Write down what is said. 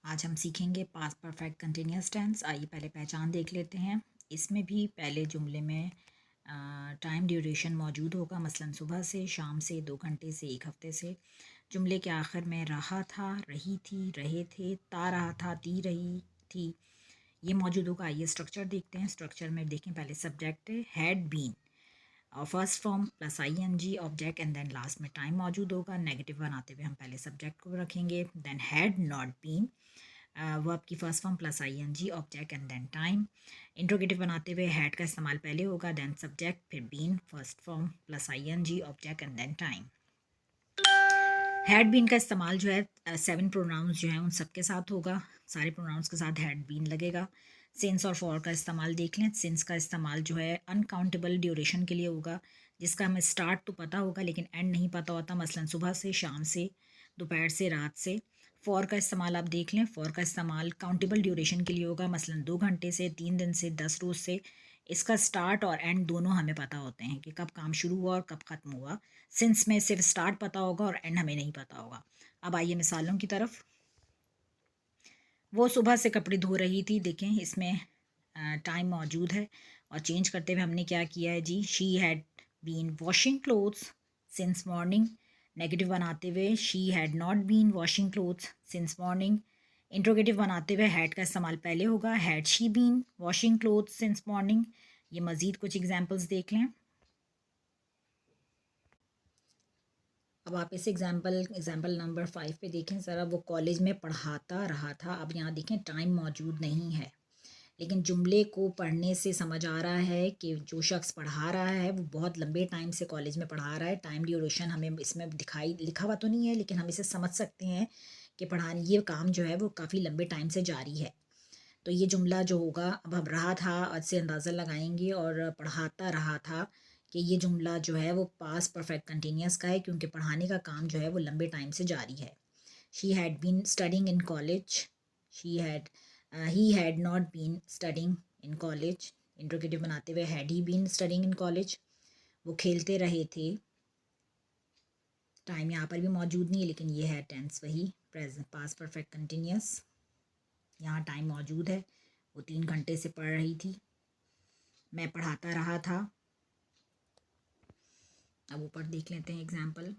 आज हम सीखेंगे पास्ट परफेक्ट कंटिन्यूअस टेंस। आइए पहले पहचान देख लेते हैं। इसमें भी पहले जुमले में टाइम ड्यूरेशन मौजूद होगा, मसलन सुबह से, शाम से, 2 घंटे से, 1 हफ्ते से। जुमले के आखिर में रहा था, रही थी, रहे थे, ता रहा था, ती रही थी, ये मौजूद होगा। आइए स्ट्रक्चर देखते हैं। स्ट्रक्चर में देखें, पहले सब्जेक्ट है हैड बीन और first form plus ING object and then last में टाइम मौजूद होगा। नेगेटिव बनाते हुए हम पहले सब्जेक्ट को रखेंगे, then had not been verb की first form plus ING object and then time. Interrogative बनाते हुए हैड का इस्तेमाल पहले होगा, देन सब्जेक्ट, फिर been, first form plus ING object and then time. Had been का इस्तेमाल जो है 7 प्रोनाउंस जो हैं उन सब के साथ होगा, सारे प्रोनाउंस के साथ हैड बीन लगेगा। सिंस और फॉर का इस्तेमाल देख लें। सिंस का इस्तेमाल जो है अनकाउंटेबल ड्यूरेशन के लिए होगा, जिसका हमें स्टार्ट तो पता होगा लेकिन एंड नहीं पता होता, मसलन सुबह से, शाम से, दोपहर से, रात से। फॉर का इस्तेमाल आप देख लें। फॉर का इस्तेमाल काउंटेबल ड्यूरेशन के लिए होगा, मसलन 2 घंटे से, 3 दिन से, 10 रोज़ से। इसका स्टार्ट और एंड दोनों हमें पता होते हैं कि कब काम शुरू हुआ और कब ख़त्म हुआ। सिंस में सिर्फ स्टार्ट पता होगा और एंड हमें नहीं पता होगा। अब आइए मिसालों की तरफ। वो सुबह से कपड़े धो रही थी, देखें इसमें टाइम मौजूद है। और चेंज करते हुए हमने क्या किया है जी, she had been washing clothes since morning. Negative बनाते हुए she had not been washing clothes since morning. Interrogative बनाते हुए हैड का इस्तेमाल पहले होगा, had she been washing clothes since morning. ये मज़ीद कुछ एग्जाम्पल्स देख लें। अब आप इस एग्जाम्पल नंबर 5 पे देखें ज़रा। वो कॉलेज में पढ़ाता रहा था। अब यहाँ देखें टाइम मौजूद नहीं है, लेकिन जुमले को पढ़ने से समझ आ रहा है कि जो शख्स पढ़ा रहा है वो बहुत लंबे टाइम से कॉलेज में पढ़ा रहा है। टाइम ड्यूरेशन हमें इसमें दिखाई लिखा हुआ तो नहीं है, लेकिन हम इसे समझ सकते हैं कि पढ़ाने ये काम जो है वो काफ़ी लंबे टाइम से जारी है। तो ये जुमला जो होगा, अब हम रहा था आज से अंदाज़ा लगाएंगे, और पढ़ाता रहा था कि ये जुमला जो है वो पास परफेक्ट कंटिन्यूस का है, क्योंकि पढ़ाने का काम जो है वो लंबे टाइम से जारी है। She had been studying in college, she had he had not been studying in college. Interrogative बनाते हुए had he been studying in college. वो खेलते रहे थे। टाइम यहाँ पर भी मौजूद नहीं है, लेकिन ये है टेंस वही, प्रेजेंट पास परफेक्ट कंटिन्यूस। यहाँ टाइम मौजूद है। वो 3 घंटे से पढ़ रही थी। मैं पढ़ाता रहा था। अब ऊपर देख लेते हैं एग्जाम्पल।